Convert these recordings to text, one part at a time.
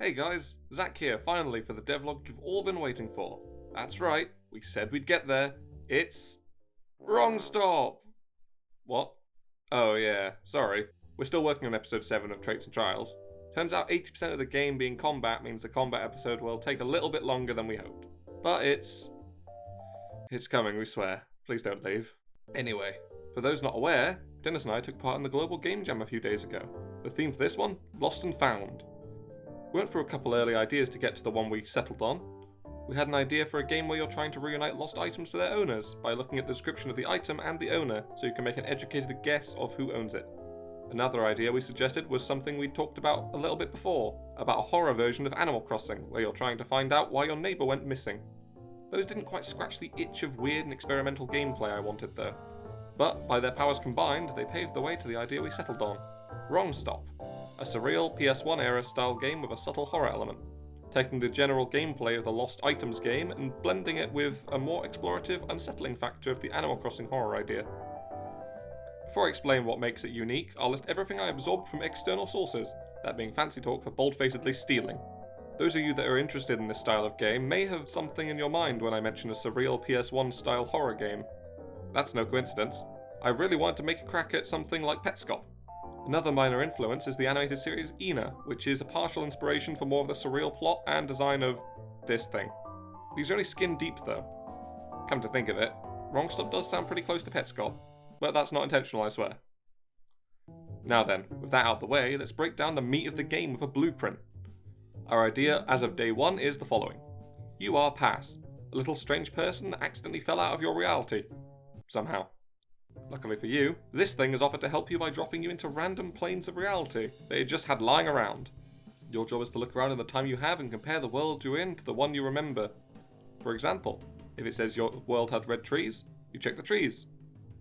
Hey guys, Zach here, finally for the devlog you've all been waiting for. That's right, we said we'd get there. It's... Wrong stop! What? Oh yeah, sorry. We're still working on episode 7 of Traits and Trials. Turns out 80% of the game being combat means the combat episode will take a little bit longer than we hoped. But it's coming, we swear. Please don't leave. Anyway, for those not aware, Dennis and I took part in the Global Game Jam a few days ago. The theme for this one? Lost and Found. We went through a couple early ideas to get to the one we settled on. We had an idea for a game where you're trying to reunite lost items to their owners by looking at the description of the item and the owner, so you can make an educated guess of who owns it. Another idea we suggested was something we talked about a little bit before, about a horror version of Animal Crossing, where you're trying to find out why your neighbour went missing. Those didn't quite scratch the itch of weird and experimental gameplay I wanted though. But by their powers combined, they paved the way to the idea we settled on. Wrong Stop. A surreal PS1 era style game with a subtle horror element, taking the general gameplay of the Lost Items game and blending it with a more explorative, unsettling factor of the Animal Crossing horror idea. Before I explain what makes it unique, I'll list everything I absorbed from external sources, that being fancy talk for bold-facedly stealing. Those of you that are interested in this style of game may have something in your mind when I mention a surreal PS1 style horror game. That's no coincidence. I really wanted to make a crack at something like Petscop. Another minor influence is the animated series Ina, which is a partial inspiration for more of the surreal plot and design of this thing. These are only skin deep though. Come to think of it, Wrong Stop does sound pretty close to Petscop, but that's not intentional, I swear. Now then, with that out of the way, let's break down the meat of the game with a blueprint. Our idea as of day one is the following. You are Pass, a little strange person that accidentally fell out of your reality. Somehow. Luckily for you, this thing has offered to help you by dropping you into random planes of reality that it just had lying around. Your job is to look around in the time you have and compare the world you're in to the one you remember. For example, if it says your world had red trees, you check the trees.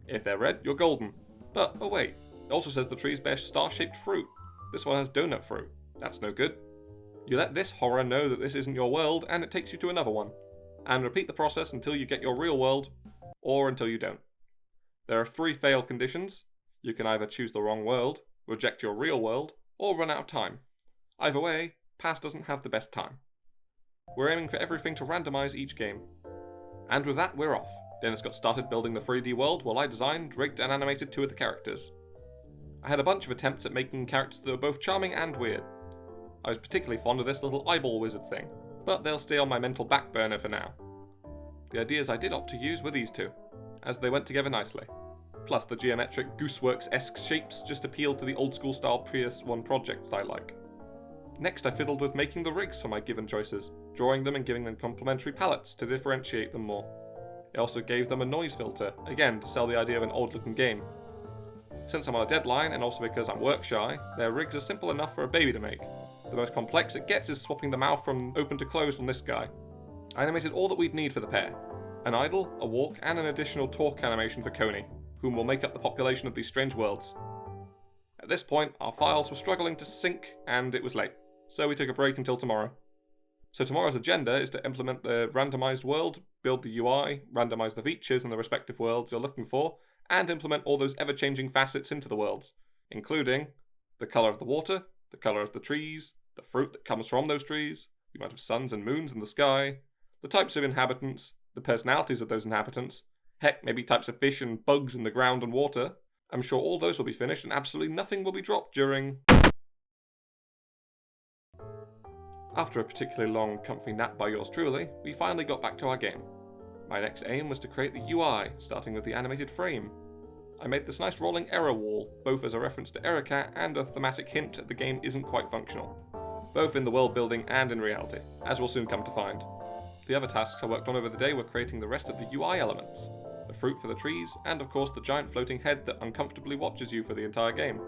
If they're red, you're golden. But, oh wait, it also says the trees bear star-shaped fruit. This one has donut fruit. That's no good. You let this horror know that this isn't your world and it takes you to another one. And repeat the process until you get your real world, or until you don't. There are 3 fail conditions. You can either choose the wrong world, reject your real world, or run out of time. Either way, Pass doesn't have the best time. We're aiming for everything to randomise each game. And with that, we're off. Dennis got started building the 3D world while I designed, rigged and animated 2 of the characters. I had a bunch of attempts at making characters that were both charming and weird. I was particularly fond of this little eyeball wizard thing, but they'll stay on my mental back burner for now. The ideas I did opt to use were these 2, as they went together nicely. Plus the geometric Gooseworks-esque shapes just appeal to the old school style PS1 projects I like. Next I fiddled with making the rigs for my given choices, drawing them and giving them complementary palettes to differentiate them more. It also gave them a noise filter, again to sell the idea of an old looking game. Since I'm on a deadline and also because I'm work shy, their rigs are simple enough for a baby to make. The most complex it gets is swapping the mouth from open to closed on this guy. I animated all that we'd need for the pair. An idle, a walk, and an additional talk animation for Coney, whom will make up the population of these strange worlds. At this point, our files were struggling to sync, and it was late, so we took a break until tomorrow. So tomorrow's agenda is to implement the randomised world, build the UI, randomise the features in the respective worlds you're looking for, and implement all those ever-changing facets into the worlds, including the colour of the water, the colour of the trees, the fruit that comes from those trees, the amount of suns and moons in the sky, the types of inhabitants, the personalities of those inhabitants, heck, maybe types of fish and bugs in the ground and water. I'm sure all those will be finished and absolutely nothing will be dropped during... After a particularly long, comfy nap by yours truly, we finally got back to our game. My next aim was to create the UI, starting with the animated frame. I made this nice rolling error wall, both as a reference to Errorcat and a thematic hint that the game isn't quite functional. Both in the world building and in reality, as we'll soon come to find. The other tasks I worked on over the day were creating the rest of the UI elements, the fruit for the trees, and of course the giant floating head that uncomfortably watches you for the entire game.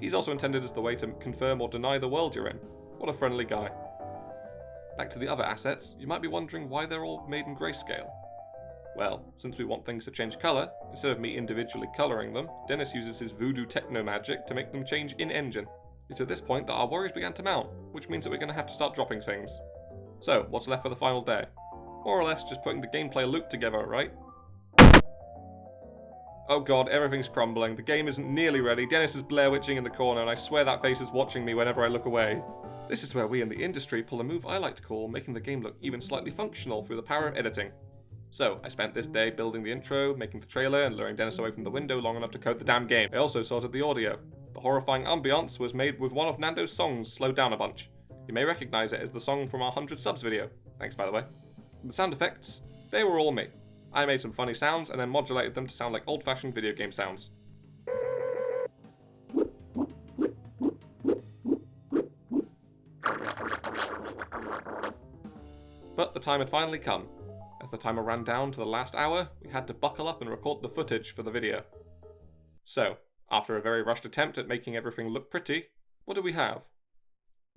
He's also intended as the way to confirm or deny the world you're in. What a friendly guy. Back to the other assets, you might be wondering why they're all made in grayscale. Well, since we want things to change colour, instead of me individually colouring them, Dennis uses his voodoo techno magic to make them change in-engine. It's at this point that our worries began to mount, which means that we're going to have to start dropping things. So, what's left for the final day? More or less just putting the gameplay loop together, right? Oh god, everything's crumbling. The game isn't nearly ready. Dennis is Blair Witching in the corner, and I swear that face is watching me whenever I look away. This is where we in the industry pull a move I like to call making the game look even slightly functional through the power of editing. So, I spent this day building the intro, making the trailer, and luring Dennis away from the window long enough to code the damn game. I also sorted the audio. The horrifying ambiance was made with one of Nando's songs slowed down a bunch. You may recognise it as the song from our 100 subs video. Thanks, by the way. The sound effects, they were all me. I made some funny sounds and then modulated them to sound like old-fashioned video game sounds. But the time had finally come. As the timer ran down to the last hour, we had to buckle up and record the footage for the video. So, after a very rushed attempt at making everything look pretty, what do we have?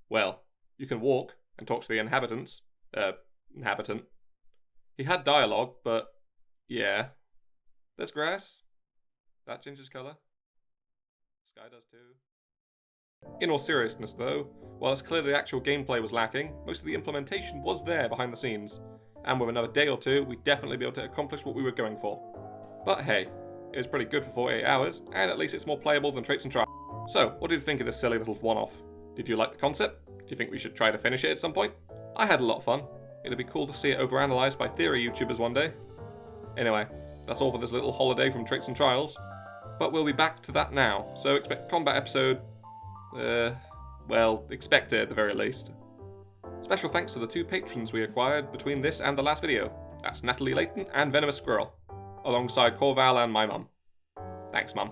Well, you can walk and talk to the inhabitants. Inhabitant. He had dialogue, but yeah. There's grass. That changes colour. Sky does too. In all seriousness though, while it's clear the actual gameplay was lacking, most of the implementation was there behind the scenes. And with another day or two, we'd definitely be able to accomplish what we were going for. But hey, it was pretty good for 48 hours, and at least it's more playable than Traits and Trials. So, what did you think of this silly little one-off? Did you like the concept? Do you think we should try to finish it at some point? I had a lot of fun. It'd be cool to see it overanalyzed by theory YouTubers one day. Anyway, that's all for this little holiday from Traits and Trials. But we'll be back to that now, so expect combat episode... well, expect it at the very least. Special thanks to the 2 patrons we acquired between this and the last video. That's Natalie Layton and Venomous Squirrel, alongside Corval and my mum. Thanks, Mum.